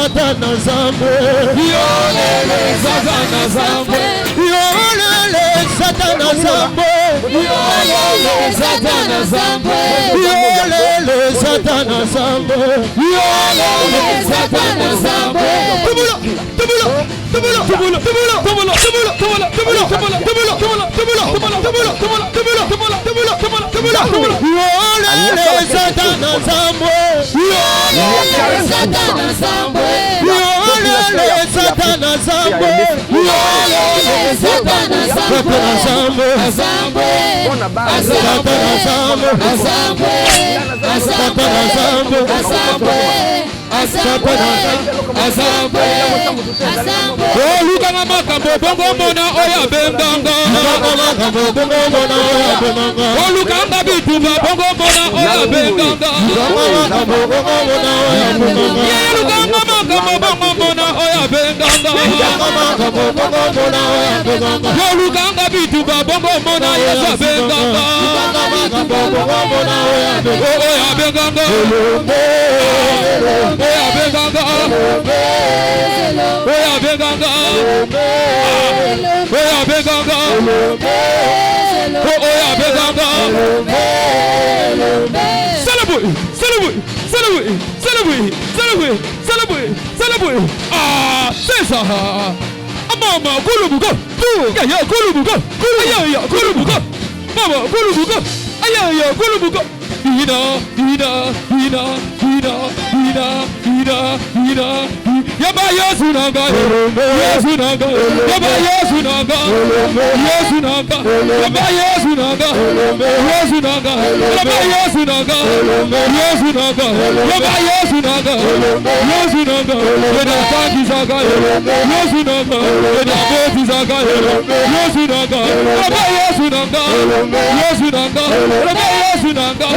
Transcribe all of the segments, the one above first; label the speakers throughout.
Speaker 1: Satana Zambe.
Speaker 2: Yolele Satana Zambe.
Speaker 1: Yolele Satana Zambe.
Speaker 2: Yolele Satana Zambe.
Speaker 1: Yolele Satana Zambe.
Speaker 2: Yolele Satana Zambe. Oh, look at my makambo, bongo mona oya benganga. Oh, look at my bituba, bongo mona oya benganga. Yeah, look at my makambo, bongo mona oya benganga. Oh, look at my bituba, bongo mona oya benganga. Oya benganga. Oya benganga. Oya benganga. Oya benganga. Oya benganga. Celebrate, celebrate, celebrate, celebrate, celebrate, celebrate, celebrate. Ah, c'est ça. Mama, kulubuka. Ya ya kulubuka. Ya ya kulubuka. Mama, kulubuka. Ya ya kulubuka. Ida, ida, ida, ida, ida, ida, ida. Yaba Yesunaga, Yesunaga, Yaba Yesunaga, Yesunaga, Yaba Yesunaga, Yesunaga, Yaba Yesunaga, Yesunaga, Yaba Yesunaga, Yesunaga, Yeda Fakizaga, Yesunaga, Yeda Botizaga, Yesunaga, Yaba Yesunaga, Yesunaga, Yaba Yesunaga,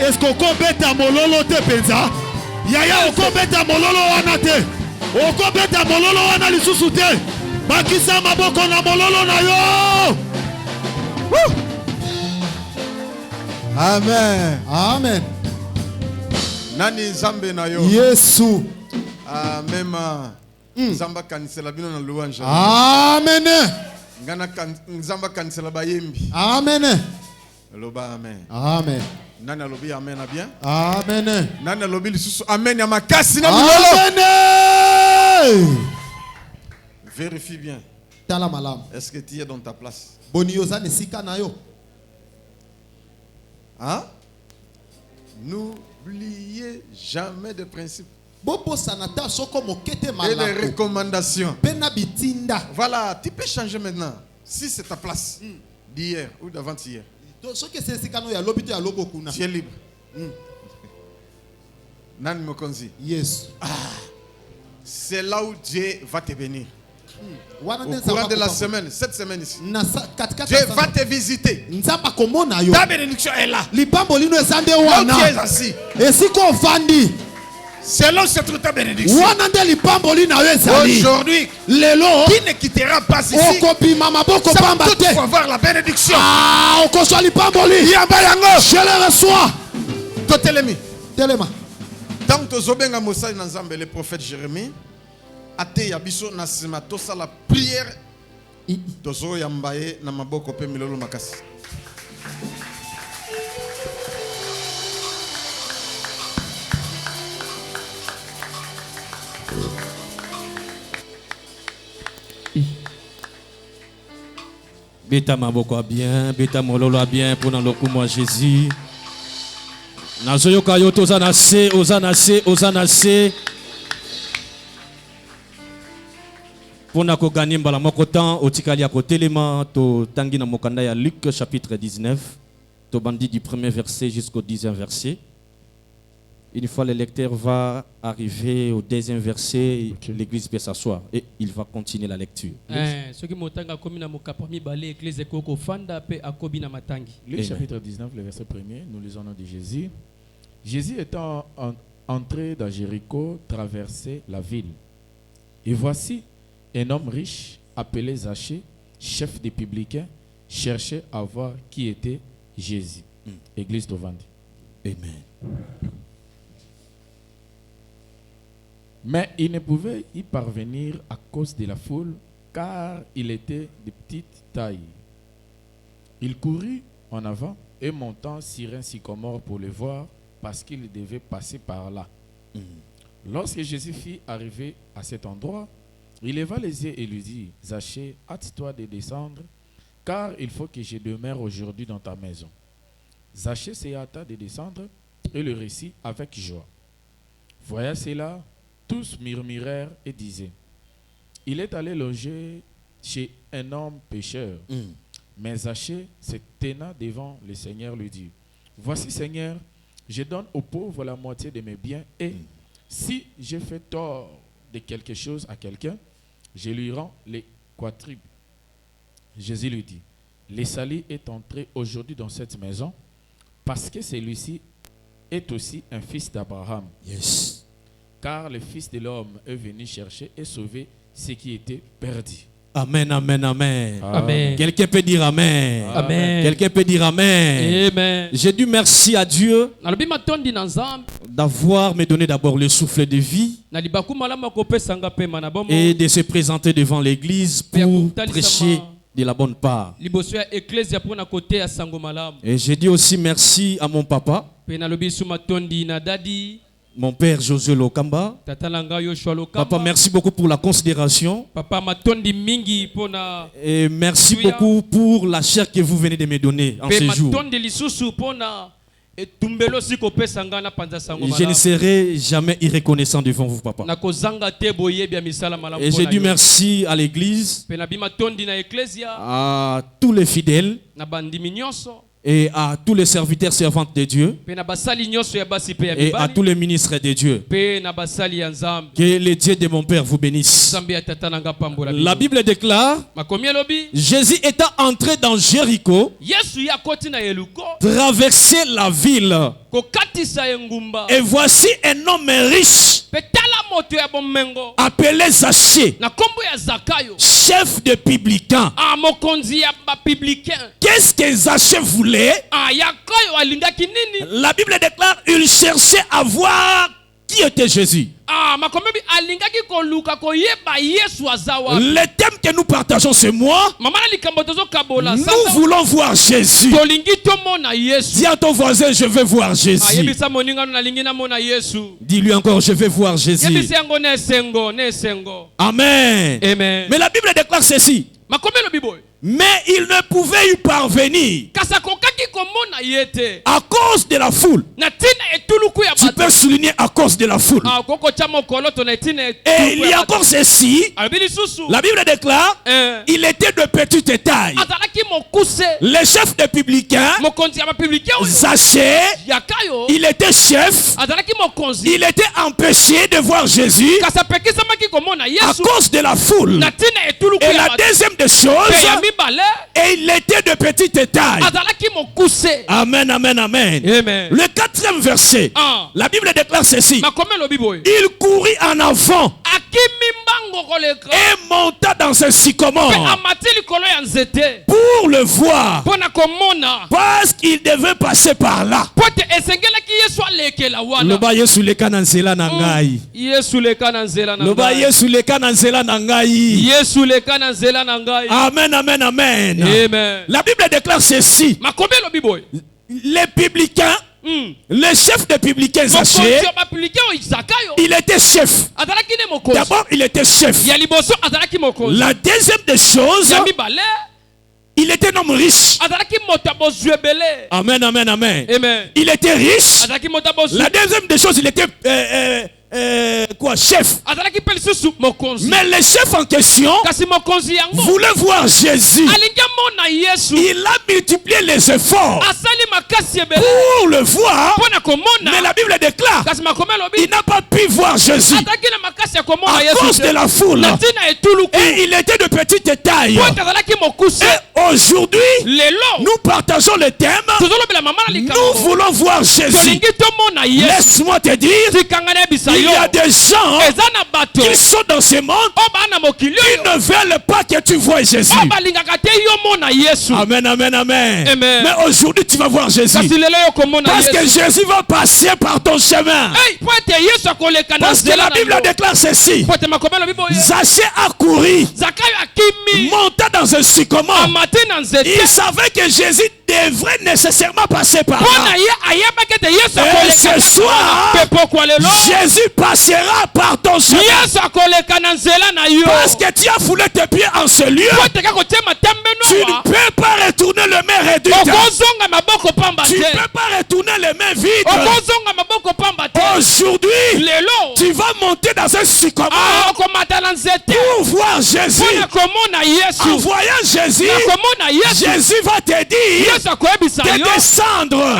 Speaker 1: Est-ce qu'on beta mololo te penza? Yaya oko beta mololo wana te. Oko beta mololo wana lisusu te. Bakisa maboko na mololo na yo.
Speaker 3: Amen.
Speaker 1: Amen.
Speaker 3: Nani Zambe na yo.
Speaker 1: Yesu.
Speaker 3: Même Zamba kanisela bino na louange.
Speaker 1: Amen.
Speaker 3: Ngana Zamba kanisela bayembi.
Speaker 1: Amen.
Speaker 3: Loba amen.
Speaker 1: Amen.
Speaker 3: Nani alobi amen na bien?
Speaker 1: Amen.
Speaker 3: Nani alobi lisusu amen ya makasi na milolo?
Speaker 1: Amen.
Speaker 3: Vérifie bien.
Speaker 1: Tala malam.
Speaker 3: Est-ce que tu es dans ta place?
Speaker 1: Bonioza ne sika na yo.
Speaker 3: Hein? N'oubliez jamais de principes et des recommandations. Voilà, tu peux changer maintenant. Si c'est ta place d'hier ou d'avant-hier, tu es libre. Nan Mokonzi.
Speaker 1: Yes.
Speaker 3: C'est là où Dieu va te bénir. Au courant de la semaine, cette semaine ici, Dieu va te visiter. Ta bénédiction est là. Là où tu es assis. C'est là où se trouve ta bénédiction. Aujourd'hui, qui ne quittera pas ici, ça pour avoir la bénédiction. Je le reçois. Tant que Zobenga Moussa Nanzambe, le prophète Jérémie, ate yabiso nasima tosa la prière tozo yambaye na maboko pe milolo makasi.
Speaker 2: Beta maboko a bien, beta mololo a bien pour dans le coup moi Jésus. Nazoyo kayoto zanase, ozanase, ozanase. Pour na ko gagner mbala moko temps otikali ya ko telema to tangi na mokanda ya Luc chapitre 19. Tobandi du premier verset jusqu'au 10e verset. Une fois le lecteur va arriver au 2e verset, l'église peut s'asseoir et il va continuer la lecture.
Speaker 4: Luc
Speaker 5: chapitre 19, le verset 1er, nous lisons au nom de Jésus. Jésus étant entré dans Jéricho, traversait la ville. Et voici un homme riche appelé Zachée, chef des publicains, cherchait à voir qui était Jésus. Église Tovandi.
Speaker 2: Amen.
Speaker 5: Mais il ne pouvait y parvenir à cause de la foule, car il était de petite taille. Il courut en avant et montant sur un sycomore pour le voir, parce qu'il devait passer par là. Lorsque Jésus fit arriver à cet endroit, il leva les yeux et lui dit, Zachée, hâte-toi de descendre, car il faut que je demeure aujourd'hui dans ta maison. Zachée se hâta de descendre et le récit avec joie. Voyant cela, tous murmurèrent et disaient, il est allé loger chez un homme pécheur. Mais Zachée, se tenant devant le Seigneur, lui dit, voici Seigneur, je donne aux pauvres la moitié de mes biens et si j'ai fait tort de quelque chose à quelqu'un, je lui rends les quadruples. Jésus lui dit, le salut est entré aujourd'hui dans cette maison parce que celui-ci est aussi un fils d'Abraham.
Speaker 2: Yes.
Speaker 5: Car le Fils de l'homme est venu chercher et sauver ce qui était perdu.
Speaker 2: Amen, amen, amen.
Speaker 4: Amen.
Speaker 2: Quelqu'un peut dire amen.
Speaker 4: Amen.
Speaker 2: Quelqu'un peut dire amen.
Speaker 4: Amen.
Speaker 2: J'ai dû merci à Dieu d'avoir me donné d'abord le souffle de vie et de se présenter devant l'église pour prêcher de la bonne part. Et j'ai dit aussi merci à mon papa, mon père Josué Lokamba. Papa, merci beaucoup pour la considération. Et merci beaucoup pour la chair que vous venez de me donner en ce jour. Je ne serai jamais irreconnaissant devant vous, papa. Et j'ai dit merci à l'église, à tous les fidèles et à tous les serviteurs servantes de Dieu et à tous les ministres de Dieu. Que le Dieu de mon Père vous bénisse. La Bible déclare, Jésus étant entré dans Jéricho, traversait la ville. Et voici un homme riche appelé Zachée, chef de publicains. Qu'est-ce que Zachée voulait? La Bible déclare il cherchait à voir qui était Jésus. Le thème que nous partageons ce mois, nous voulons voir Jésus. Dis à ton voisin, je veux voir Jésus. Dis-lui encore, je veux voir Jésus. Amen.
Speaker 4: Amen.
Speaker 2: Mais la Bible déclare ceci. Mais il ne pouvait y parvenir à cause de la foule. Tu peux souligner à cause de la foule. Et il y a encore ceci. La Bible déclare il était de petite taille. Le chef des publicains, Zachée, il était chef. Il était empêché de voir Jésus à cause de la foule. Et la deuxième des choses, et il était de petite taille. Amen, amen, amen. Le 4e verset, la Bible déclare ceci. Il courut en avant et monta dans un sycomore pour le voir, parce qu'il devait passer par là. Loba Yesu leka na nzela na ngai. Loba Yesu leka na nzela na ngai. Amen, amen, amen. La Bible déclare ceci. Les publicains, le chef des publicains Zachée, il était chef. D'abord, il était chef. La deuxième des choses, il était un homme riche. Amen, amen, amen. Il était riche. La deuxième des choses, il était chef. Mais le chef en question voulait voir Jésus. Il a multiplié les efforts pour le voir. Mais la Bible déclare il n'a pas pu voir Jésus à cause de la foule. Et il était de petite taille. Et aujourd'hui, nous partageons le thème. Nous voulons voir Jésus. Laisse-moi te dire, il y a des gens qui sont dans ce monde qui ne veulent pas que tu vois Jésus. Amen, amen, amen. Mais aujourd'hui, tu vas voir Jésus. Parce que Jésus va passer par ton chemin. Parce que la Bible déclare ceci. Zaché a couru, monta dans un sycomore. Il savait que Jésus devrait nécessairement passer par là. Et ce soir, Jésus passera par ton chemin. Parce que tu as foulé tes pieds en ce lieu. Tu ne peux pas retourner le main réduite. Tu ne peux pas retourner les mains vides. Aujourd'hui, tu vas monter dans un sycomore pour voir Jésus. En voyant Jésus, Jésus va te dire de descendre.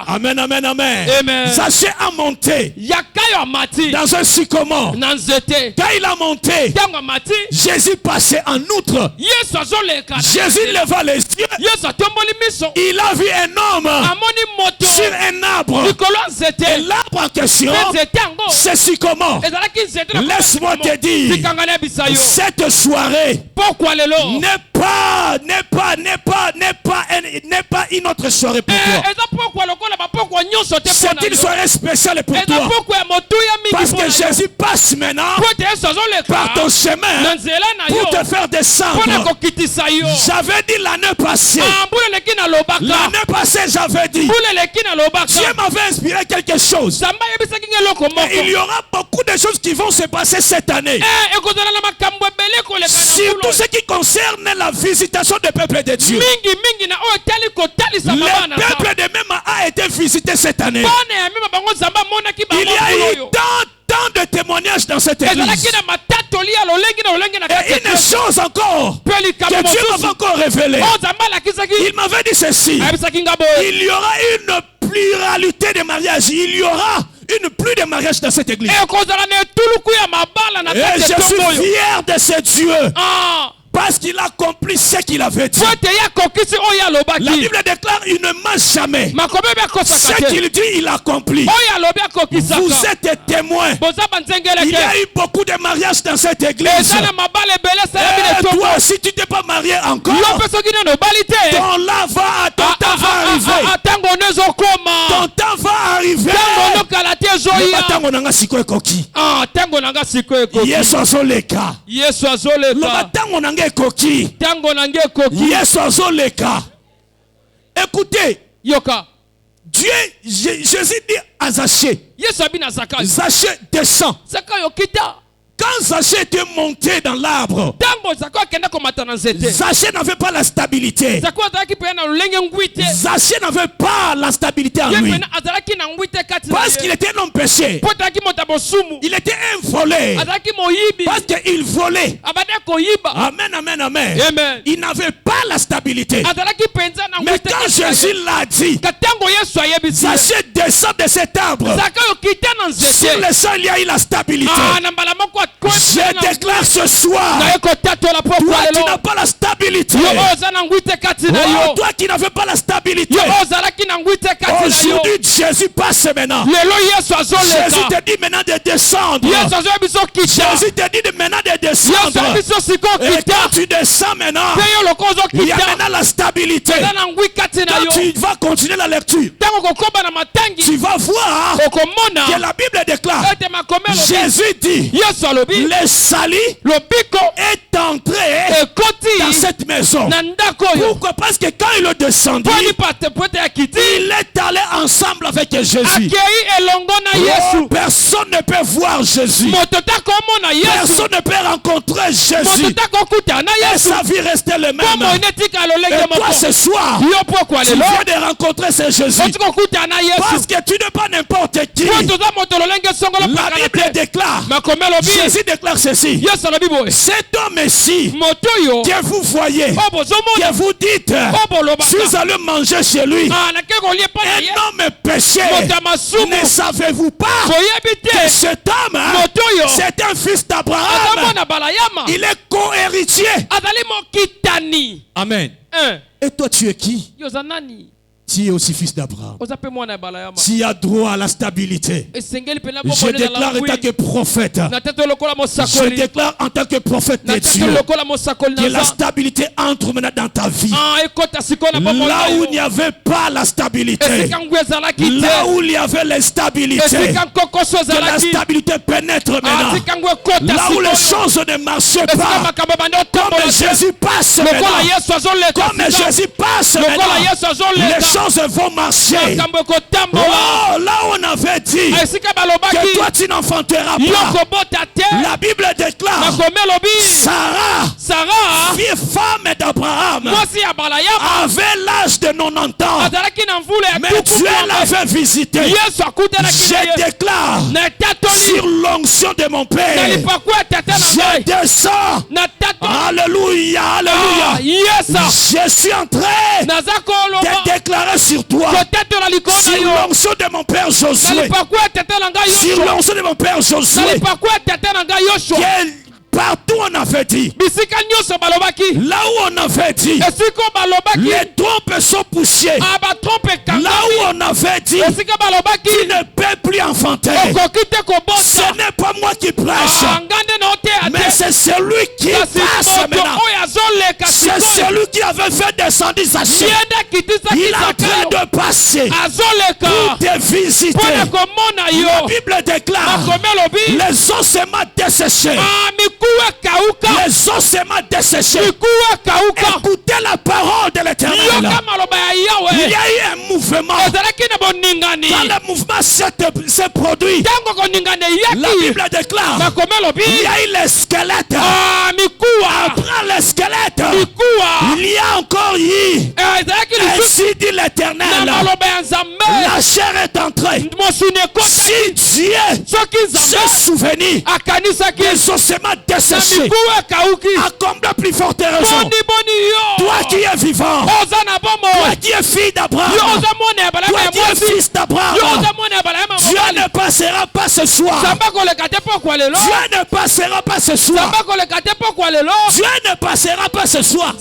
Speaker 2: Amen, amen, amen. Zaché a monté dans un sycomore. Quand il a monté, Jésus passait en outre. Jésus leva les yeux. Il a vu un homme sur un arbre. Et l'arbre en question, c'est sycomore. Laisse-moi te dire, cette soirée n'est pas une autre soirée pour toi. C'est une soirée spéciale pour toi. Parce que Jésus passe maintenant par ton chemin pour te faire descendre. J'avais dit l'année passée. L'année passée, j'avais dit Dieu m'avait inspiré quelque chose. Et il y aura beaucoup de choses qui vont se passer cette année. Surtout ce qui concerne la visitation des peuples de Dieu. Le peuple de Mema a été visité cette année. Il y a eu tant de témoignages dans cette église. Et une chose encore que Dieu m'avait encore révélée. Il m'avait dit ceci. Il y aura une pluralité de mariages. Il y aura une pluie de mariages dans cette église. Et je suis fier de ce Dieu. Parce qu'il a accompli ce qu'il avait dit. La Bible déclare il ne ment jamais. Ce qu'il dit, il accomplit. Vous êtes témoins. Il y a eu beaucoup de mariages dans cette église. Et toi aussi, tu t'es pas marié encore. Ton là va, ton temps va arriver. Ton temps va arriver. Yesu azoleka. Écoutez, Dieu, Jésus dit à Zaché, Zaché descend. Quand Zaché était monté dans l'arbre, Zaché n'avait pas la stabilité. Zaché n'avait pas la stabilité en lui. Parce qu'il était un homme péché. Il était un volé. Parce qu'il volait. Amen, amen, amen. Il n'avait pas la stabilité. Mais quand Jésus l'a dit, Zaché descend de cet arbre. Sur le sol, il y a eu la stabilité. Je déclare ce soir, toi qui n'as pas la stabilité, toi qui n'avais pas la stabilité, aujourd'hui Jésus passe maintenant. Jésus te dit maintenant de descendre. Jésus te dit maintenant de descendre. Et quand tu descends maintenant, il y a maintenant la stabilité. Quand tu vas continuer la lecture, tu vas voir que la Bible déclare, Jésus dit, le salut est entré dans cette maison. Pourquoi? Parce que quand il est descendu, il est allé ensemble avec Jésus. Oh, personne ne peut voir Jésus. Personne ne peut rencontrer Jésus. Et sa vie restait le même. Et toi ce soir, tu viens de rencontrer ce Jésus. Parce que tu n'es pas n'importe qui. La Bible déclare, Jésus déclare ceci: cet homme-ci que vous voyez, que vous dites, si vous allez manger chez lui, un homme péché, ne savez-vous pas que cet homme, c'est un fils d'Abraham? Il est co-héritier. Amen. Et toi tu es qui? Tu es aussi fils d'Abraham. Tu as droit à la stabilité. Je déclare en tant que prophète. Je déclare en tant que prophète de Dieu que la stabilité entre maintenant dans ta vie. Là où il n'y avait pas la stabilité, là où il y avait l'instabilité, que la stabilité pénètre maintenant. Là où les choses ne marchaient pas, comme Jésus passe maintenant, comme Jésus passe maintenant, les choses vont marcher. Oh, là où on avait dit que toi tu n'enfanteras pas, la Bible déclare Sarah, femme d'Abraham, avait l'âge de 90 ans, mais Dieu l'avait visité. Je déclare sur l'onction de mon Père, je descends. Alléluia, alléluia. Je suis en train de déclarer sur toi, sur l'onction de mon Père Josué, sur l'onction de mon Père Josué, partout on avait dit, là où on avait dit, les trompes sont poussées, là où on avait dit, tu ne peux plus enfanter. Ce n'est pas moi qui prêche, mais c'est celui qui passe maintenant. C'est celui qui avait fait descendre sa chair. Il est en train de passer pour te visiter. La Bible déclare, les ossements desséchés, les ossements desséchés, écoutez la parole de l'Éternel. Il y a eu un mouvement. Quand le mouvement s'est produit, la Bible déclare, il y a eu les squelettes. Après les squelettes, il y a encore eu, ainsi dit l'Éternel, la chair est entrée. Si Dieu s'est souvenu des ossements desséchés, à combien plus forte raison, toi qui es vivant, toi qui es fille d'Abraham, toi qui es fils d'Abraham, Dieu ne passera pas ce soir. Dieu ne passera pas ce soir. Dieu ne passera pas ce soir.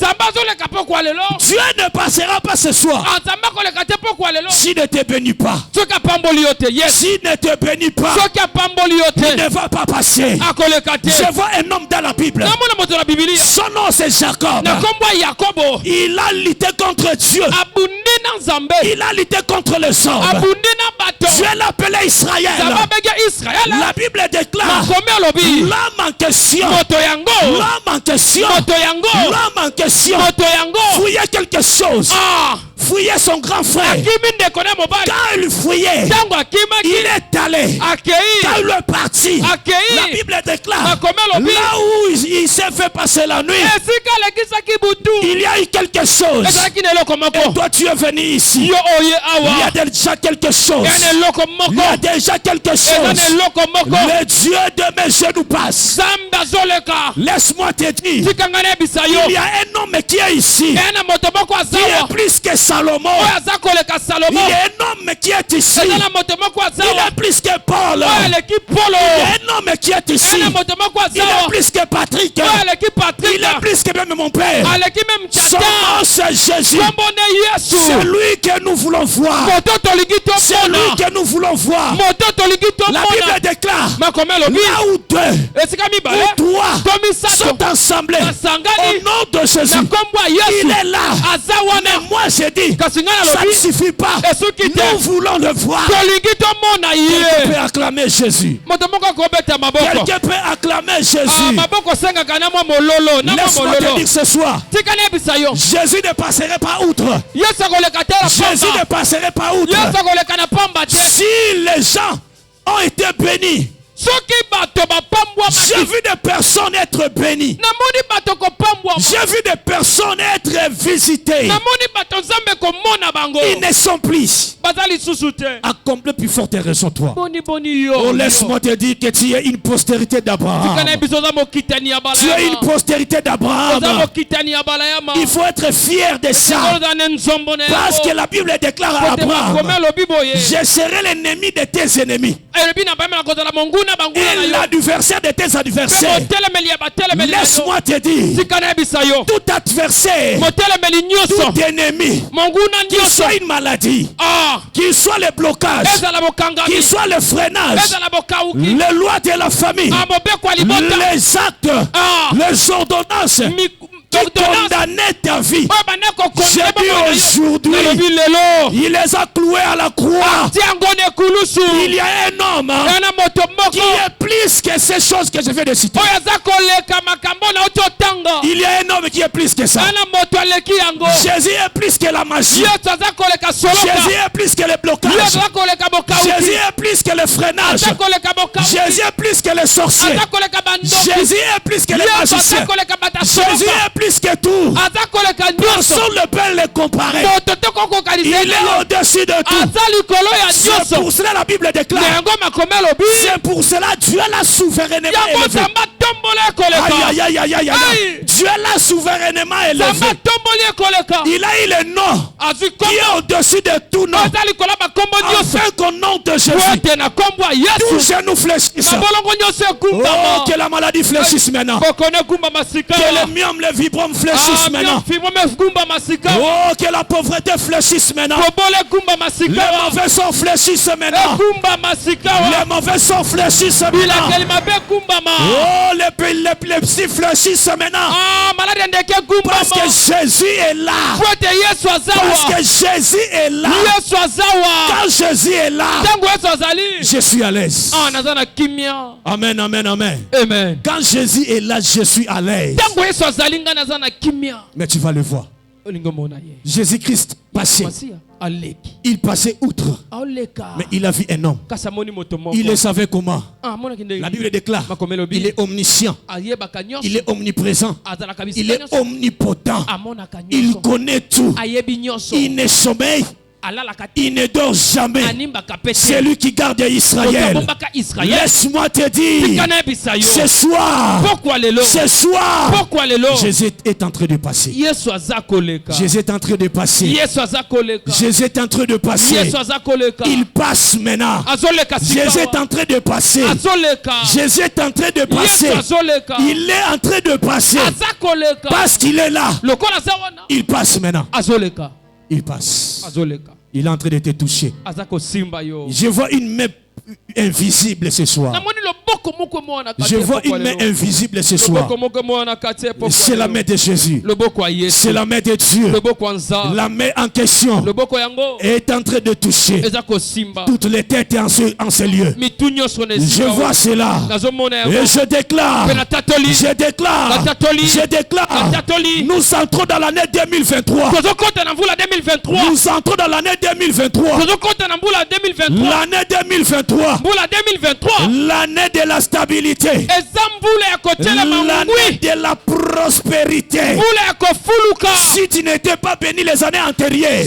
Speaker 2: Dieu ne passera pas ce soir. S'il ne te bénit pas, s'il ne te bénit pas, il ne va pas passer. Je vois un homme dans la Bible. Son nom c'est Jacob. Il a lutté contre Dieu. Il a lutté contre les hommes. Dieu l'appelait Israël. La Bible déclare, l'homme en question, fouillait quelque chose. Fouillait son grand frère. Quand il fouillait, il est allé. Quand il est parti, la Bible déclare, là où il s'est fait passer la nuit, il y a eu quelque chose. Et toi tu es venu ici. Il y a déjà quelque chose. Il y a déjà quelque chose. Le Dieu de mes genoux passe. Laisse-moi te dire, il y a un homme qui est ici, qui est plus que Salomon. Il y a un homme qui est ici, il est plus que Paul. Il y a un homme qui est ici, il est plus que Patrick. Il est plus que même mon père. Son nom c'est Jésus. C'est lui que nous voulons voir. C'est lui que nous voulons voir. La Bible déclare là où deux ou trois sont assemblés au nom de Jésus, il est là. Mais moi j'ai dit, ça ne suffit pas. Nous voulons le voir. Quelqu'un peut acclamer Jésus. Quelqu'un peut acclamer Jésus. Laisse-moi te dire ce soir, Jésus ne passerait pas outre. Jésus ne passerait pas outre. Si les gens ont été bénis, j'ai vu des personnes être bénies. J'ai vu des personnes être visitées. Ils ne sont plus accomplis plus forte raison toi. Oh, laisse-moi te dire que tu es une postérité d'Abraham. Tu es une postérité d'Abraham. Il faut être fier de ça. Parce que la Bible déclare à Abraham, je serai l'ennemi de tes ennemis et l'adversaire de tes adversaires. Laisse-moi te dire, tout adversaire, tout ennemi, qu'il soit une maladie, qu'il soit le blocage, qu'il soit le freinage, les lois de la famille, les actes, les ordonnances qui condamnaient ta vie, j'ai dit aujourd'hui, il les a cloués à la croix. Il y a un homme qui est plus que ces choses que je viens de citer. Il y a un homme qui est plus que ça. Jésus est plus que la magie. Jésus est plus que le blocage. Jésus est plus que le freinage. Jésus est plus que les sorciers. Jésus est plus que les magiciens. Jésus est plus que tout. Personne ne peut le comparer. Il est au-dessus de tout. C'est pour cela la Bible déclare. C'est pour cela Dieu l'a souverainement élevé. Aïe, aïe, aïe, aïe, aïe. Dieu l'a souverainement élevé. Il a eu le nom qui est au-dessus de tout nom. Afin qu'au nom de Jésus, tout genou fléchisse. Oh, que la maladie fléchisse maintenant. Que le myome, le vibrome fléchissent maintenant. Oh, que la pauvreté fléchisse maintenant. Les mauvais sons fléchissent maintenant. Les mauvais sons fléchissent maintenant. Oh, les psy fléchissent maintenant. Parce que Jésus est là. Parce que Jésus est là. Quand Jésus est là, je suis à l'aise. Amen, amen, amen. Quand Jésus est là, je suis à l'aise. Mais tu vas le voir. Jésus-Christ passait. Il passait outre. Mais il a vu un homme. Il le savait comment. La Bible déclare, il est omniscient. Il est omniprésent. Il est omnipotent. Il connaît tout. Il ne sommeille. Il ne dort jamais. C'est lui qui garde Israël. Laisse-moi te dire, ce soir, Jésus est en train de passer. Jésus est en train de passer. Jésus est en train de passer. Il passe maintenant. Jésus est en train de passer. Jésus est en train de passer. Il est en train de passer. Parce qu'il est là. Il passe maintenant. Il passe. Il est en train de te toucher. Je vois une main invisible ce soir. Je vois une main invisible ce soir. C'est la main de Jésus. C'est la main de Dieu. La main en question est en train de toucher toutes les têtes en ce lieu. Je vois cela. Et je déclare. Nous entrons dans l'année 2023. Nous entrons dans l'année 2023. L'année 2023. L'année de la stabilité. L'année de la prospérité. Si tu n'étais pas béni les années antérieures,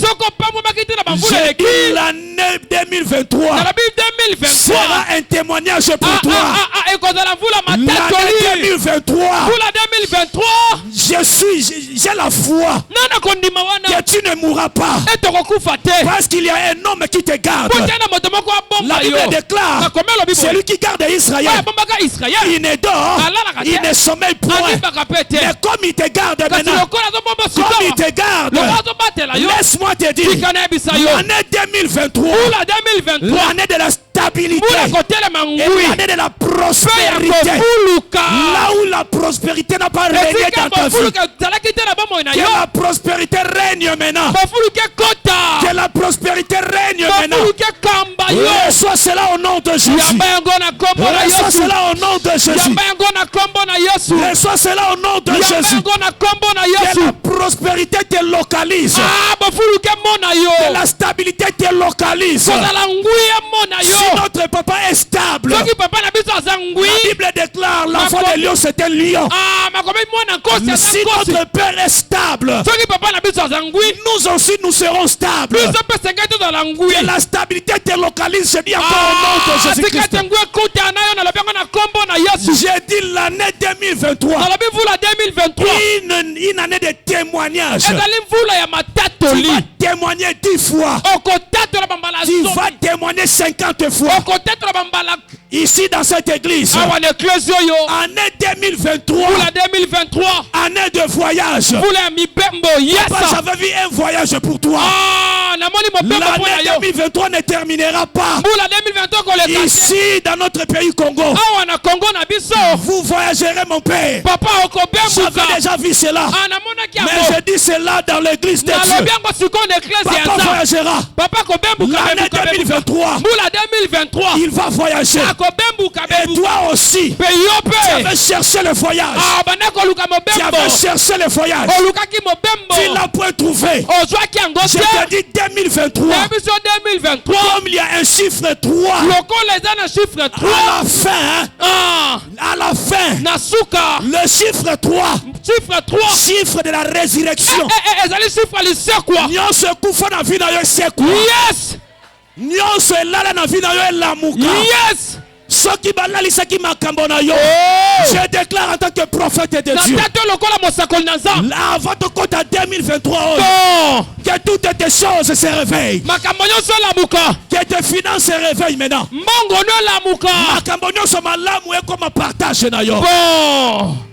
Speaker 2: j'ai dit l'année 2023 sera un témoignage pour toi. L'année 2023, j'ai la foi que tu ne mourras pas. Parce qu'il y a un homme qui te garde. La Bible déclare, celui qui garde Israël, il ne dort, il ne sommeille point. Mais comme il te garde maintenant, comme il te garde, laisse-moi te dire, l'année 2023, l'année de la stabilité et l'année de la prospérité, là où la prospérité n'a pas régné dans ta vie, que la prospérité règne maintenant, que la prospérité règne maintenant. Reçois cela au nom de Jésus. Reçois cela au nom de Jésus. Reçois cela au nom de Jésus. Que la prospérité te localise. Que la stabilité te localise. Si notre papa est stable, la Bible déclare l'enfant de lion c'est un lion. Si notre père est stable, nous aussi nous serons stables. Que la stabilité te localise, je dis encore au nom de Jésus-Christ. J'ai dit l'année 2023, une année de témoignage. Tu vas témoigner 10 fois. Tu vas témoigner 50 fois. Ici dans cette église, année 2023, année de voyage. Papa, j'avais vu un voyage pour toi. L'année 2023 ne terminera pas. Ici dans notre pays Congo, vous voyagerez mon père. J'avais déjà vu cela, mais je dis cela dans l'église de Dieu. Papa voyagera. L'année 2023, il va voyager. Et toi aussi, tu vas chercher le voyage. Tu vas chercher le voyage. Tu l'as point trouvé. Je te dis 2023. Comme il y a un chiffre 3. À la fin, le chiffre 3. Chiffre de la résurrection. Nyonso kufa na vie na yo sekwa. Yes. Nyonso elala na vie na yo elamuka. Yes. Soki balalisa ki makambo na yo. Je déclare en tant que prophète de Dieu. Avant de compter à 2023, que toutes tes choses se réveillent. Que tes finances se réveillent maintenant. Makambo nyonso malamu e comme partage na yo.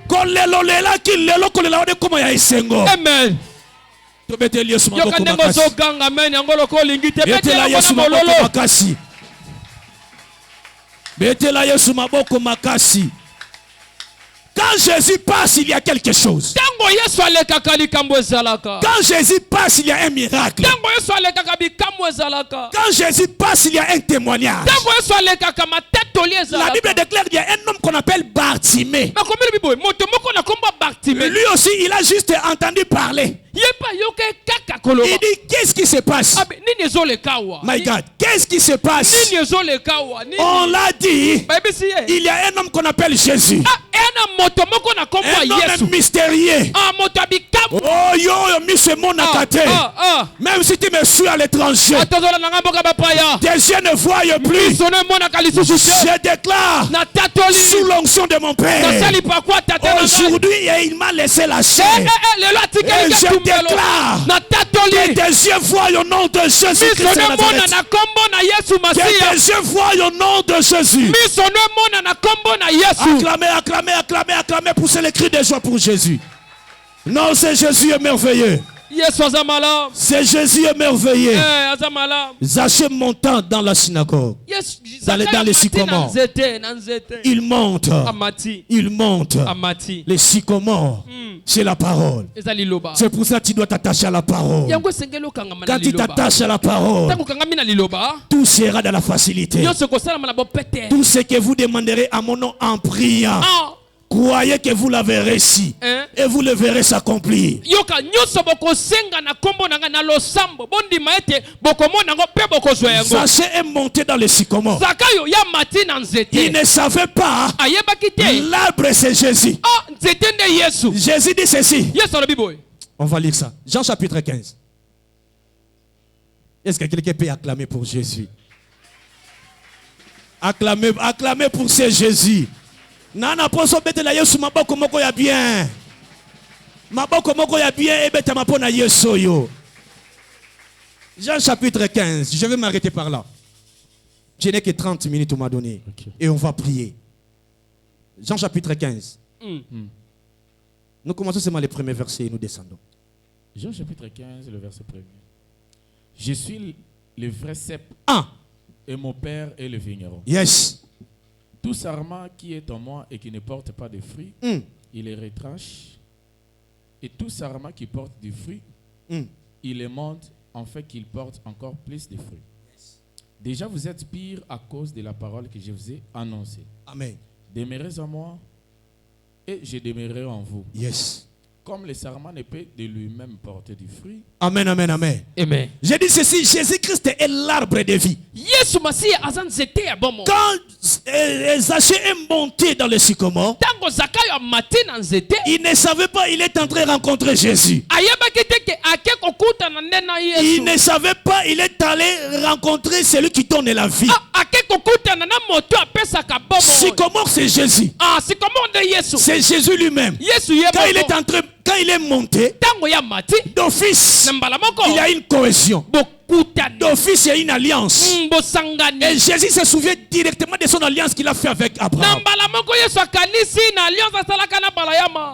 Speaker 2: Kolelo lela ki lelo kolela ode comme ya isengo. Amen. Betela Yesu maboko makasi. Betela Yesu maboko makasi. Quand Jésus passe, il y a quelque chose. Quand Jésus passe, il y a un miracle. Quand Jésus passe, il y a un témoignage. La Bible déclare qu'il y a un homme qu'on appelle Bartimée. Lui aussi, il a juste entendu parler. Il dit, qu'est-ce qui se passe? My God, qu'est-ce qui se passe? On l'a dit, il y a un homme qu'on appelle Jésus. Un homme mystérieux. Oh yo, monsieur mon akate. Même si tu me suis à l'étranger, tes yeux ne voient plus. Je déclare sous l'onction de mon Père, aujourd'hui il m'a laissé la chair. Et je déclare que tes yeux voient au nom de Jésus Christ de Nazareth. Que tes yeux voient au nom de Jésus. Acclamez, acclamez, acclamez, acclamez, poussez les cris de joie pour Jésus. Non, c'est Jésus est merveilleux. C'est Jésus est merveilleux. Zaché montant dans la synagogue, dans les sycomores. Il monte. Il monte. Les sycomores, c'est la parole. C'est pour ça que tu dois t'attacher à la parole. Quand tu t'attaches à la parole, tout sera dans la facilité. Tout ce que vous demanderez à mon nom en priant, croyez que vous l'avez réussi et vous le verrez s'accomplir. Zaché est monté dans les sycomores. Il ne savait pas l'arbre c'est Jésus. Jésus dit ceci. On va lire ça. Jean chapitre 15. Est-ce que quelqu'un peut acclamer pour Jésus? Acclamer, acclamer pour ce Jésus. Nana poso betela Yesu maboko moko ya bien. Maboko moko ya bien et beta mapona Yesu yo. Jean chapitre 15, je vais m'arrêter par là.
Speaker 1: Je n'ai que 30 minutes, on m'a donné. Okay. Et on va prier. Jean chapitre 15. Nous commençons seulement les premiers versets et nous descendons.
Speaker 5: Jean chapitre 15, le verset 1er. Je suis le vrai cep. Et mon père est le vigneron.
Speaker 1: Yes.
Speaker 5: Tout sarment qui est en moi et qui ne porte pas de fruits, il les retranche. Et tout sarment qui porte du fruit, il les monte en fait qu'il porte encore plus de fruits. Déjà, vous êtes pire à cause de la parole que je vous ai annoncée.
Speaker 1: Amen.
Speaker 5: Demeurez en moi et je demeurerai en vous.
Speaker 1: Yes.
Speaker 5: Comme le sarment ne peut de lui-même porter du fruit.
Speaker 1: Amen, amen, amen.
Speaker 2: Amen.
Speaker 1: J'ai dit ceci, Jésus-Christ est l'arbre de vie. Quand Zachée est monté dans le sycomore, il ne savait pas, il est entré rencontrer Jésus. Il ne savait pas, il est allé rencontrer celui qui donne la vie. Sycomore, c'est Jésus. C'est Jésus lui-même. Quand il est monté, d'office, il y a une cohésion. D'office, il y a une alliance. Et Jésus se souvient directement de son alliance qu'il a fait avec Abraham.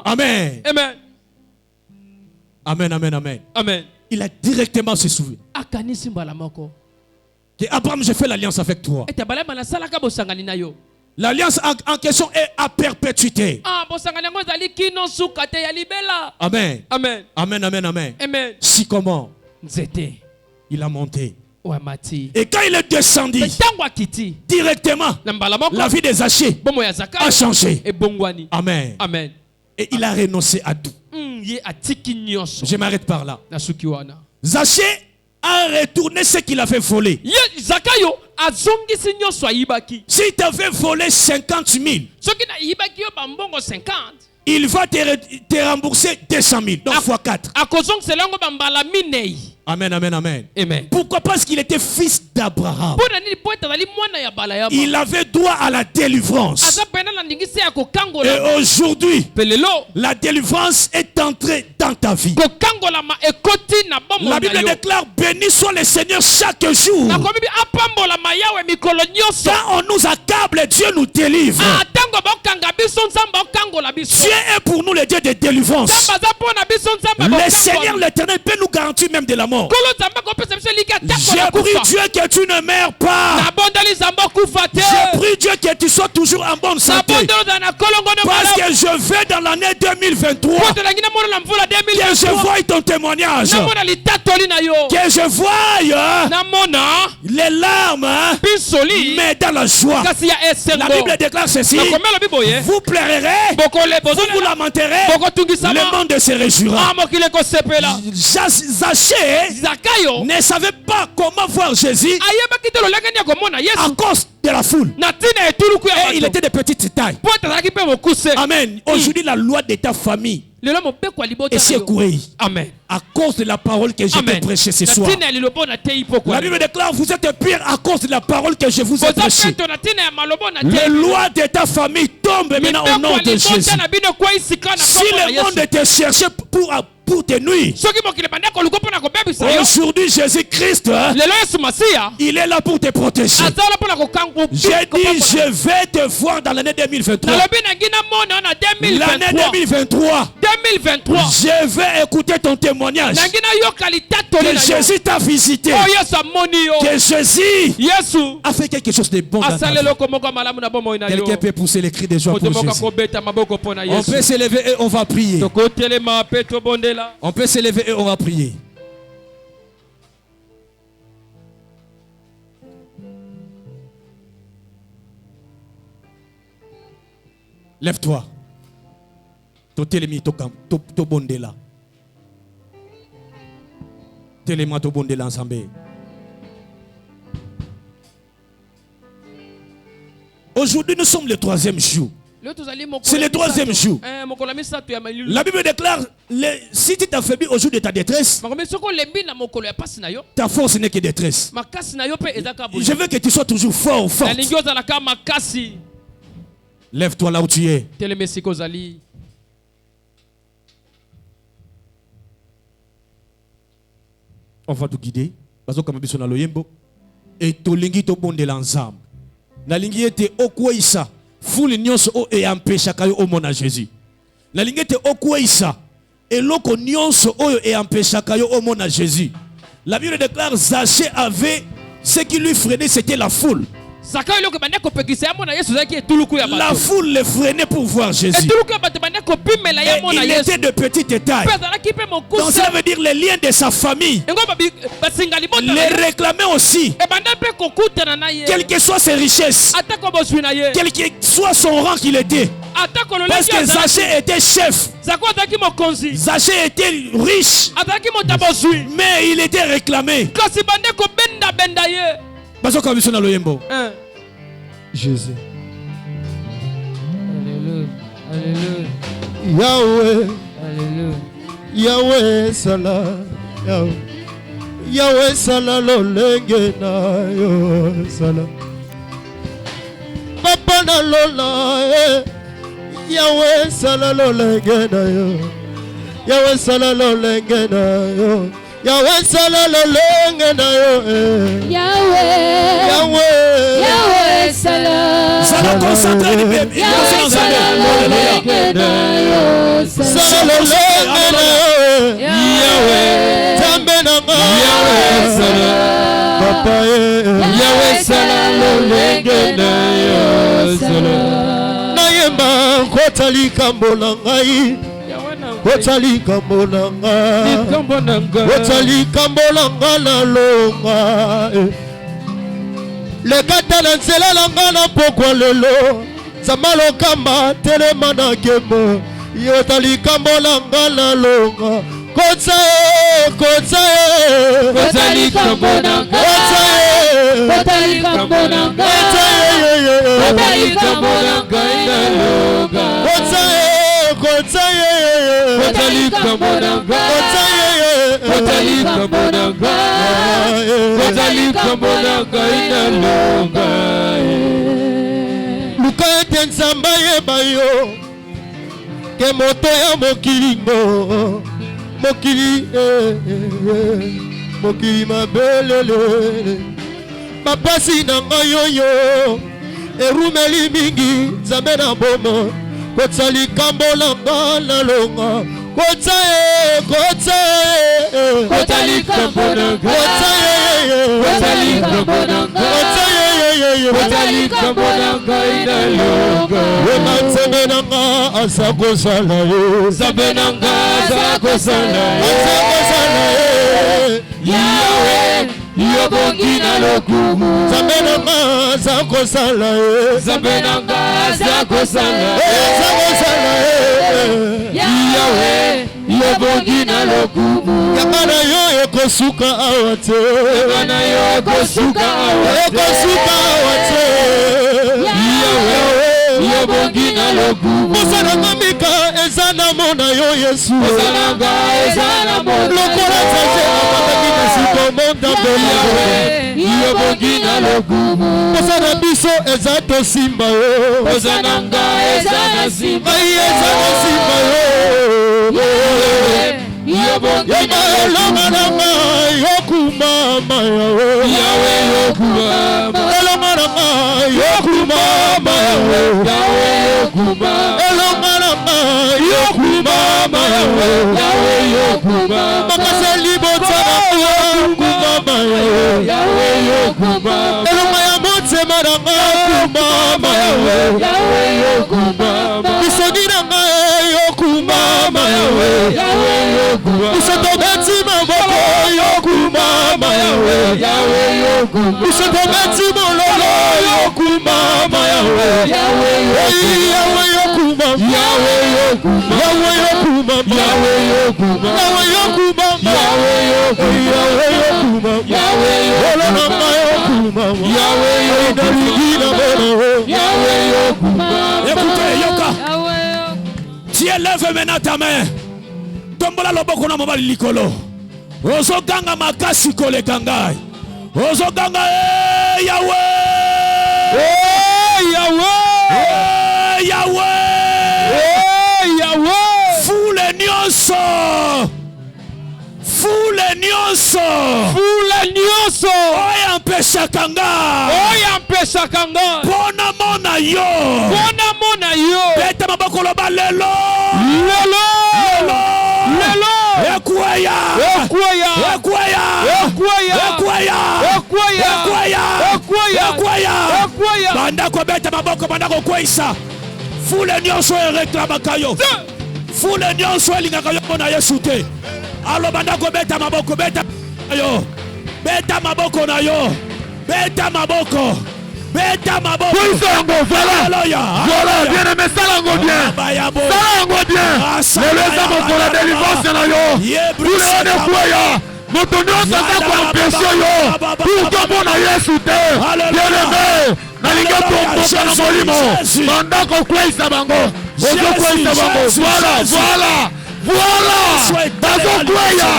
Speaker 1: Amen.
Speaker 2: Amen.
Speaker 1: Amen, amen, amen.
Speaker 2: Amen.
Speaker 1: Il a directement se souvenu. Que Abraham, j'ai fait l'alliance avec toi. L'alliance en question est à perpétuité. Amen.
Speaker 2: Amen.
Speaker 1: Amen, amen, amen.
Speaker 2: Amen.
Speaker 1: Si comment il a monté. Et quand il est descendu, directement, la vie de Zachée a changé. Amen.
Speaker 2: Amen.
Speaker 1: Et il a renoncé à tout. Je m'arrête par là. Zachée a retourné ce qu'il avait volé. S'il t'avait volé 50 000, il va te rembourser 200 000. Donc fois 4. Amen, amen, amen.
Speaker 2: Amen.
Speaker 1: Pourquoi? Parce qu'il était fils d'Abraham. Il avait droit à la délivrance. Et aujourd'hui, la délivrance est entrée dans ta vie. La Bible déclare: béni soit le Seigneur chaque jour. Quand on nous accable, Dieu nous délivre. Dieu est pour nous le Dieu de délivrance. Le Seigneur l'Éternel peut nous garantir même de la mort. J'ai pris Dieu que tu ne meurs pas. J'ai pris Dieu que tu sois toujours en bonne santé. Parce que je vais dans l'année 2023. Que je voie ton témoignage. Que je voie les larmes, mais dans la joie. La Bible déclare ceci: vous pleurerez, vous lamenterez, le monde se réjouira. Zachée ne savait pas comment voir Jésus à cause de la foule. Et il était de petite taille. Amen. Aujourd'hui, la loi de ta famille est secouée.
Speaker 2: Amen.
Speaker 1: À cause de la parole que je vais prêcher ce soir. La Bible déclare: vous êtes pire à cause de la parole que je vous ai prêchée. Les lois de ta famille tombent maintenant au nom de Jésus. Si le monde te cherchait pour te nuire, aujourd'hui Jésus-Christ, il est là pour te protéger. J'ai dit: je vais te voir dans l'année 2023. L'année 2023, je vais écouter ton témoignage. Que Jésus t'a visité. Que Jésus a fait quelque chose de bon dans ta vie. Quelqu'un peut pousser les cris de joie pour Jésus. On peut s'élever et on va prier. On peut s'élever et on va prier. Lève-toi. To bondela. Téléma to bondela ensemble. Aujourd'hui, nous sommes le 3e jour. C'est le 3e jour. La Bible déclare: si tu t'affaiblis au jour de ta détresse, ta force n'est que détresse. Je veux que tu sois toujours fort ou forte. Lève-toi là où tu es. On va te guider.
Speaker 2: et tolingi to bondela ensemble. Na lingi ete okweisa foule nyonso o e empêchaka yo omona Jésus. Na lingi ete okweisa eloko nyonso oyo e empêchaka yo omona Jésus. La Bible déclare Zachée avait ce qui lui freinait, c'était la foule. La foule le freinait pour voir Jésus. Et il était de petite taille. Donc ça veut dire les liens de sa famille les réclamaient aussi. Quelles que soient ses richesses, quel que soit son rang qu'il était. Parce que Zachée était chef. Zachée était riche. Mais il était réclamé.
Speaker 4: Jésus. Alléluia. Yahweh. Alléluia. Yahweh Salah. Yahweh Salah lolenge na yo Salah. Papa na lola. Yahweh Salah lolenge na yo. Yahweh Salah lolenge na yo. Yahweh Salah lolenge na yo.
Speaker 6: Yahweh.
Speaker 4: Yahweh.
Speaker 6: Yahweh Salah.
Speaker 2: Salah concentré bébé.
Speaker 6: Yahweh Salah lolenge na yo.
Speaker 4: Salah lolenge na yo. Yahweh. Tambe na ma. Yahweh Salah. Papa
Speaker 6: Yahweh Salah lolenge na yo. Salah.
Speaker 4: Na yemba kotali kambola ngai. Otali kambolanga, otali kambolanga na longa. Le kata na nzela langa na pokwa lelo, zamalo kamba telema na kemo. Otali kambolanga na longa, kotsae, kotsae,
Speaker 6: kotali kambolanga,
Speaker 4: kotsae,
Speaker 6: kotali kambolanga,
Speaker 4: kotsae,
Speaker 6: kotali kambolanga na longa,
Speaker 4: kotsae.
Speaker 6: Kotali kambolanga,
Speaker 4: kotali
Speaker 6: kambolanga, kotali kambolanga ina longa.
Speaker 4: Luka ete nzamba yeba yo ke moto ya mokilingo mokili mokili mabelele bapasi na ngai oyo erumeli mingi nzambe na bomo. Kotali kambolanga na longa, kotsae, kotsae,
Speaker 6: kotali kambolanga,
Speaker 4: kotsae,
Speaker 6: kotali kambolanga, kotali kambolanga ina longa.
Speaker 4: Wema nzambe nanga asako sala ye,
Speaker 6: nzambe nanga asako sala ye,
Speaker 4: asako sala ye.
Speaker 6: Yahweh, yobongi na lokumu.
Speaker 4: Nzambe nanga asako sala ye,
Speaker 6: nzambe nanga asako sala ye,
Speaker 4: asako sala ye.
Speaker 6: Yahweh, yobongi na lokumu.
Speaker 4: Yakana yo ekosuka awate,
Speaker 6: yakana yo ekosuka awate,
Speaker 4: ekosuka awate.
Speaker 6: Yahweh, yobongi na lokumu.
Speaker 4: Mosananga mika ezana mona yo Yesu.
Speaker 6: Mosananga ezana mona.
Speaker 4: Lokola zaze amataki na siko monda bele.
Speaker 6: Yahweh, yobongi na lokumu.
Speaker 4: Mosana biso ezato simba yo.
Speaker 6: Mosananga ezana simba.
Speaker 4: Ai ezana simba yo.
Speaker 6: Yobongi na
Speaker 4: lokumu. Yokumama yo.
Speaker 6: Yahweh yokumama.
Speaker 4: Elongarama yokumama yo.
Speaker 6: Yahweh yokumama.
Speaker 4: Elongarama yokumama yo.
Speaker 6: Yahweh yokumama.
Speaker 4: Makaseli botana yokumama yo.
Speaker 6: Yahweh yokumama.
Speaker 4: Elonga ya motema nanga yokumama yo.
Speaker 6: Yahweh yokumama.
Speaker 4: Bisogira nga yokumama yo.
Speaker 6: Yahweh yokumama.
Speaker 4: Bisotobeti maboko yokumama yo.
Speaker 6: Yahweh yokumama.
Speaker 4: Bisotobeti mololo yokumama yo.
Speaker 6: Yahweh
Speaker 4: yokumama.
Speaker 6: Yahweh yokumama.
Speaker 4: Yahweh yokumama.
Speaker 6: Yahweh yokumama.
Speaker 4: Yahweh yokumama.
Speaker 6: Yahweh yokumama.
Speaker 4: Yahweh yokumama.
Speaker 6: Yahweh
Speaker 4: yokumama.
Speaker 6: Yahweh yokumama. Yahweh yokumama.
Speaker 2: Écoutez, Yoka. Tu élèves maintenant ta main. Tombola loboko na mobali likolo. Ozoganga makasi koleka ngai. Ozoganga Yahweh.
Speaker 4: Yahweh.
Speaker 2: Yahweh.
Speaker 4: Yahweh.
Speaker 2: Foule nyonso. Foule nyonso. nyonso oyo ampesaka nga mpona mona yo beta maboko loba lelo ekweya banda kobeta maboko banda kokweyisa fule nyonso ereklamaka yo fule nyonso elingaka yo mpona Yesu te alo banda kobeta maboko beta maboko na yo beta maboko
Speaker 1: Voilà, bien aimé, salango bien. Le lezamo pour la délivrance na yo. Tous les honneurs quoi moto nyonso aza koampesio yo pour komona Yesu te. Bien aimé, nalinga tomboka na molimo banda kokweyisa bango ozokweyisa bango. Voilà, bazokweya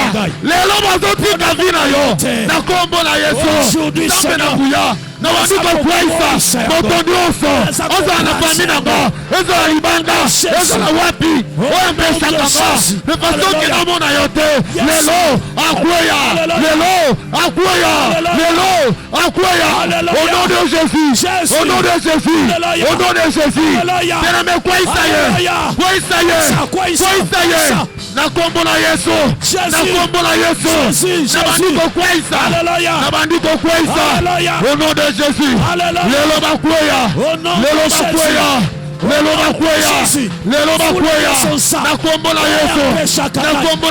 Speaker 1: lelo bazotika vi na yo na kombo na Yesu nzambe na nguya na bandi kokweyisa moto nyonso ozala na fami na nga ezala libanda ezala wapi oyo mpesaka nga efasoki namona yo te lelo akweya au nom de Jésus, au nom de Jésus, au nom de Jésus. Bien-aimé, kweyisa ye na kombo na Yesu, na bandi kokweyisa au nom de Jésus. Lelo bakweya na kombo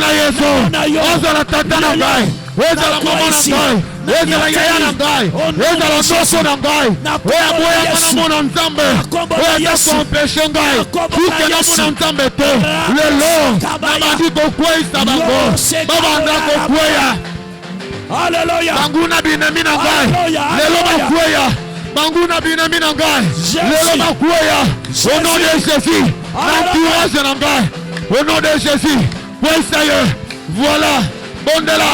Speaker 1: na Yesu, ozala tata na ngai, ozala mama na ngai, ezala yaya na ngai, ezala ndoso na ngai, oya boyaka na mona nzambe, oya takompeshe ngai kuke na mona nzambe te. Lelo nabandi kokweyisa bango babanda kokweya banguna binemi na ngai lelo bakweya banguna binemi na ngai lelo bakweya au nom de Jésus n'entourage na ngai au nom de Jésus kweyisa ye. Voilà bondela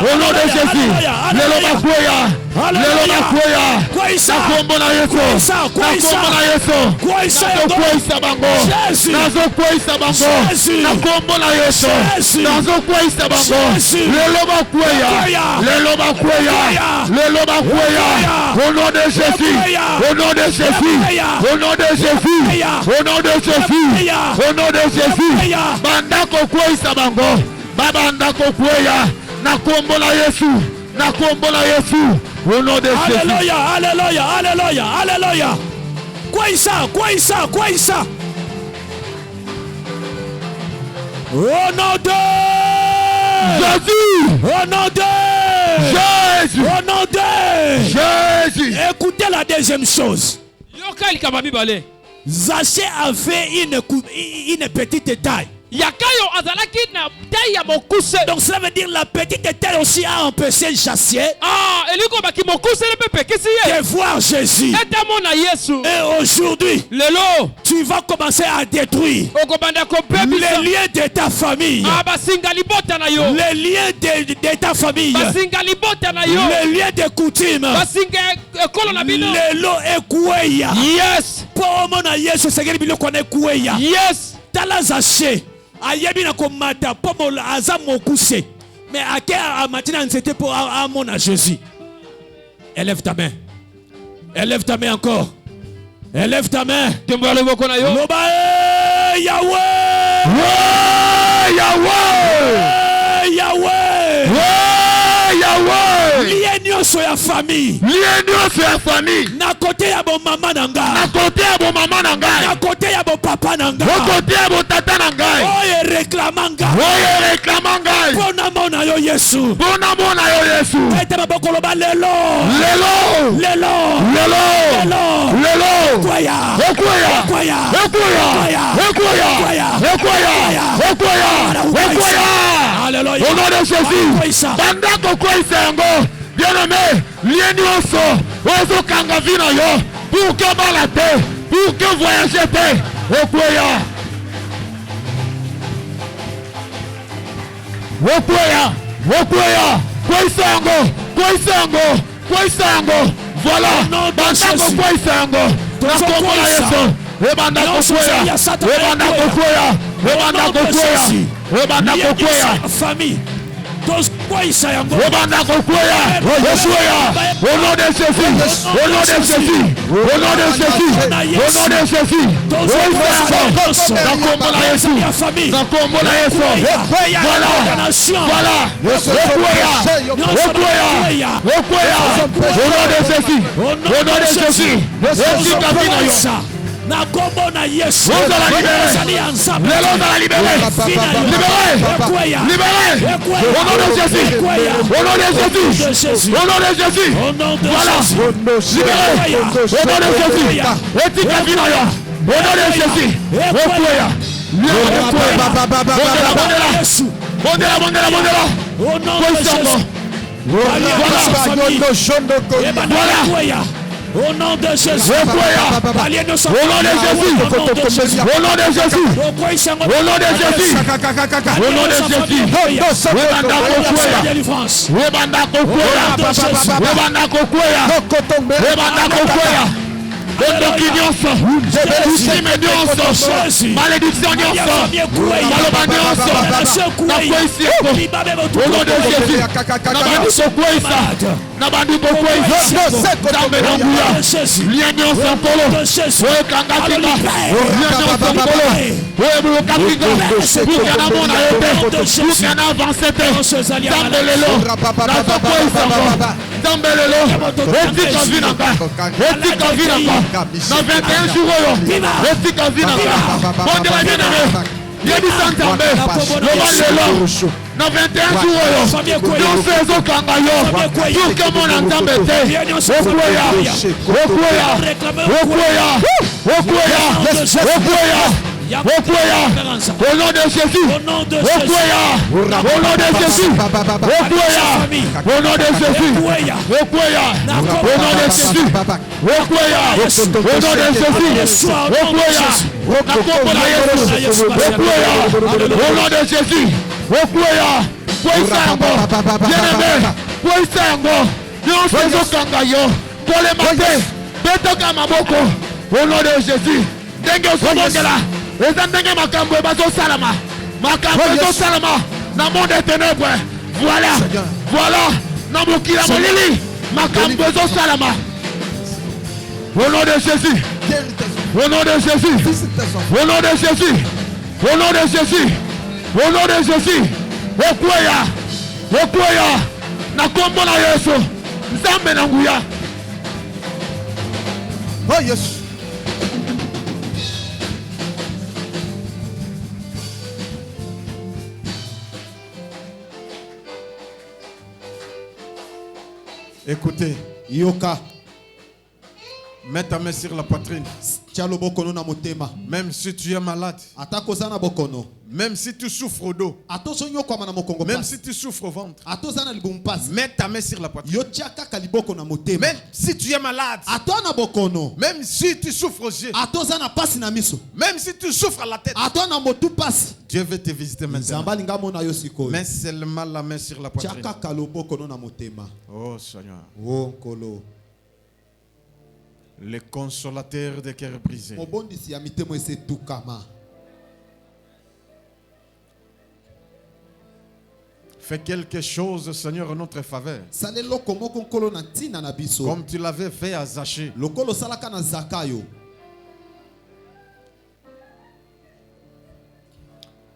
Speaker 1: au nom de Jésus lelo bakweya na kombo na Yesu nazokweyisa bango na kombo na Yesu nazokweyisa bango lelo bakweya au nom de Jésus au nom de Jésus banda kokweyisa bango babanda kokweya na kombo na Yesu au nom de Jésus.
Speaker 2: Alléluia. Kweyisa. Au nom de Jésus. Écoutez la deuxième chose. Zaché avait une petite taille.
Speaker 7: Yakayo azalaki na taille ya mokuse.
Speaker 2: Donc cela veut dire la petite taille aussi a empêché Jacier
Speaker 7: eliko baki mokuse le pepe kisi ye
Speaker 2: de voir Jésus.
Speaker 7: Etamona Yesu.
Speaker 2: Et aujourd'hui,
Speaker 7: lelo
Speaker 2: tu vas commencer à détruire les liens de ta famille.
Speaker 7: Basingali bota na yo.
Speaker 2: Les liens de ta famille.
Speaker 7: Basingali bota na yo.
Speaker 2: Les liens de coutume.
Speaker 7: Basinga ekolo na bino.
Speaker 2: Lelo ekweya.
Speaker 7: Yes.
Speaker 2: Pour mona Yesu segeli biloko na ekweya.
Speaker 7: Yes.
Speaker 2: Tala Zaché ayebi na komata pomo aza mokuse mais ake amatina nzete pour amona Jésus. Élève ta main encore. Élève ta main.
Speaker 7: Tembale boko na yo.
Speaker 2: Loba Yahweh. Lié nyonso ya famille. Na côté ya bon maman na nga. Na côté ya bon papa na nga. Oye réclamanga. Pona mona yo Yesu. Ete maboko loba lelo. Alléluia.
Speaker 1: Au nom de Jésus. Banda kokweyisa yango. Bien-aimé, lien nyonso ozokanga vi na yo pour que bala te, pour que voyager te. Okweya. Kweyisa yango. Voilà. Banda kokweyisa yango. Na kombo na Yesu. Ebanda kokweya.
Speaker 2: Famille. Obanda kokwea. Au nom de Jésus. Au nom de Jésus. Au nom de Jésus. Au nom de Jésus. Voilà. Au nom de Jésus. Au nom de Jésus. Na kombo na Yesu. On va la libérer. L'élo va la libérer. Libéré. Au nom de Jésus. Au nom de Jésus. Au nom de Jésus. Voilà. Libéré. Au nom de Jésus. Etika binayo. Au nom de Jésus. Okwea. Bondela. Au nom de Jésus. Voilà. Au nom de Jésus. Au nom de Jésus. Au nom de Jésus. Au nom de Jésus. Au nom de Jésus. Malédiction, dans 21 jours, nous faisons Kangayo pour que mon entame au nom de Jésus, au nom de Jésus, au nom de Jésus, au nom de Jésus, au nom de Jésus, au nom de Jésus. Voilà. Au nom de Jésus. Au nom de Jésus. Au nom de Jésus. Au nom de Jésus. Au nom de Jésus. Okwea. Na kombo na Yesu. Nzambe na nguya.
Speaker 3: Oh yes. Écoutez, Yoka, mets ta main sur la poitrine. Même si tu es malade, même si tu souffres d'eau, même si tu souffres au ventre, mets ta main sur la poitrine. Même si tu es malade, même si tu souffres aux yeux, même si tu souffres à la tête, Dieu veut te visiter maintenant. Mets seulement la main sur la poitrine. Oh Seigneur. Le consolateur des cœurs brisés. Fais quelque chose, Seigneur, en notre faveur. Comme tu l'avais fait à Zachée.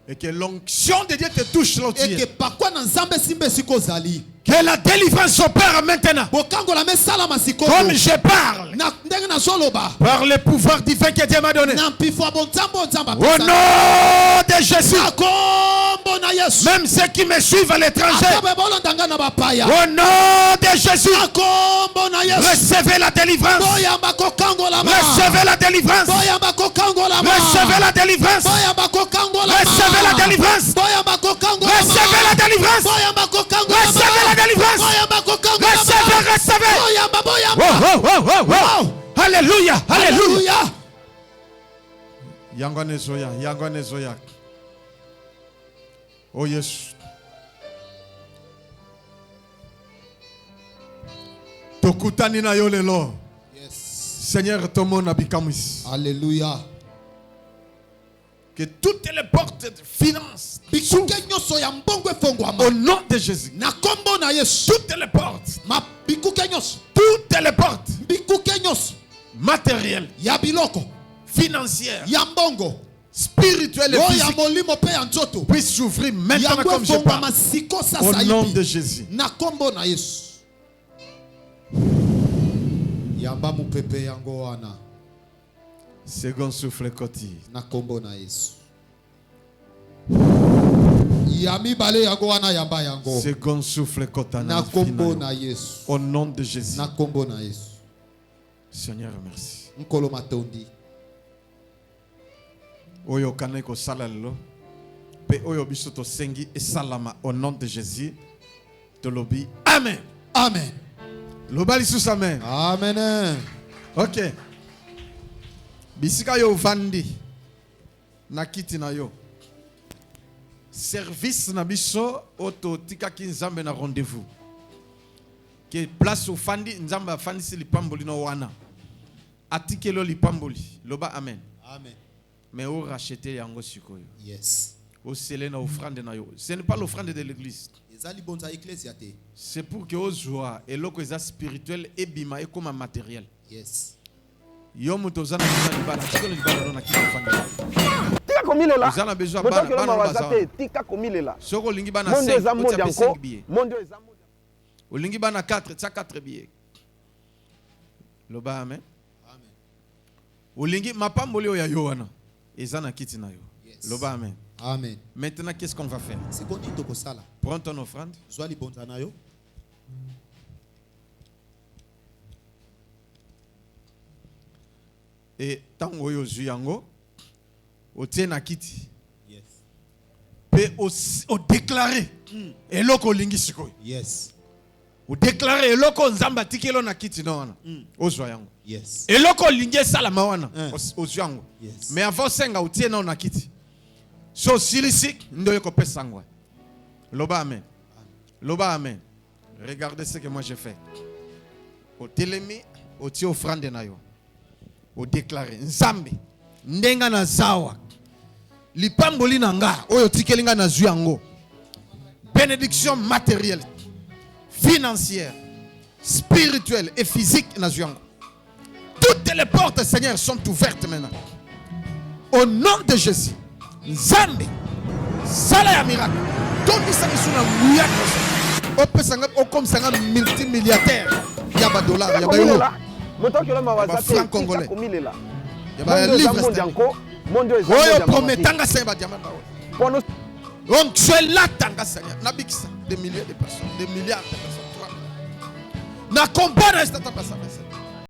Speaker 3: Et que l'onction de Dieu te touche là où tu es. Que la délivrance s'opère maintenant. Comme je parle. Par le pouvoir divin que Dieu m'a donné. Au nom de Jésus. Même ceux qui me suivent à l'étranger. Au nom de Jésus. Recevez la délivrance. Recevez la délivrance. Recevez la délivrance. Recevez la délivrance. Recevez la délivrance. Recevez la délivrance. Recevez. Alléluia. Alléluia. Yangwane Zoya. Oh yes. Tokutani na yo lelo. Yes. Seigneur, ton nom na bikamis.
Speaker 4: Alléluia.
Speaker 3: Que toutes les portes de finance au nom de Jésus. Toutes les portes. Toutes les portes matérielles, financières, spirituelles et physiques puissent s'ouvrir maintenant comme je parle. Au nom de Jésus. Second souffle côté. Second souffle kotana. Au nom de Jésus. Seigneur, merci. Oyo kaneko salalo. Pe oyo bisoto sengi et salama au nom de Jésus. Tolobi. Amen.
Speaker 1: Amen.
Speaker 3: Lobali sous amen.
Speaker 1: Amen.
Speaker 3: Ok. Bisika yo vandi. Na kiti na yo. Service na biso oto tika ki nzambe na rendez-vous. Que place au fandi nzamba fandi si lipamboli no wana. Atikelo lipamboli. Loba amen.
Speaker 1: Amen.
Speaker 3: Mais au racheter yango sikoyo.
Speaker 1: Yes.
Speaker 3: Au sceller na offrande na yo. Ce n'est pas l'offrande de l'église. C'est pour que aux joie et loko eza spirituel et bima et comme matériel.
Speaker 1: Yes.
Speaker 3: Yo mutozana libala tikelo libala na kiti fandi.
Speaker 8: Tika komilela.
Speaker 3: Uzana besoin bana
Speaker 8: bazate tika komilela.
Speaker 3: Soko lingi bana 5 billets.
Speaker 8: Mondo eza mondo.
Speaker 3: Olingi bana 4, ça 4 billets. Loba amen.
Speaker 1: Amen.
Speaker 3: Olingi mapamboli oya yo wana. Ezana kiti na yo.
Speaker 1: Yes.
Speaker 3: Loba amen.
Speaker 1: Amen.
Speaker 3: Maintenant qu'est-ce qu'on va faire?
Speaker 1: C'est qu'on dit toko sala.
Speaker 3: Prends ton offrande.
Speaker 1: Zwali bonzana yo.
Speaker 3: Et tant oyo zuyango o tiena kiti.
Speaker 1: Yes.
Speaker 3: Pe o déclarer eloko lingi sikoyo.
Speaker 1: Yes.
Speaker 3: O déclarer eloko nzamba tikelo na kiti no wana. O zuyango.
Speaker 1: Yes.
Speaker 3: Eloko lingi sala mawana o zuyango.
Speaker 1: Yes.
Speaker 3: Mais avant senga o tiena na kiti. So silisi ndo yeko pesangwa. Loba amen. Loba amen. Regardez ce que moi j'ai fait. Au telemi, au ti offrande na yo. Au déclarer nzambe ndenga na zawa. Lipamboli na nga oyo tikelinga na zuyango. Bénédiction matérielle, financière, spirituelle et physique na zuyango. Toutes les portes, Seigneur, sont ouvertes maintenant. Au nom de Jésus. Nzambe sala ya miracle tondi sa misuna muya ko opesanga okomsanga multimilliardaire ya ba dollars ya ba euro
Speaker 8: moto kilo mawazate
Speaker 3: congolais
Speaker 8: komilela
Speaker 3: ya ba livre
Speaker 8: stanko mondo eza
Speaker 3: oyo prometanga sa ba diamant ba
Speaker 8: pono
Speaker 3: donc tu es là tanga sa na bikisa des milliers de personnes des milliards de personnes na combat na stata passa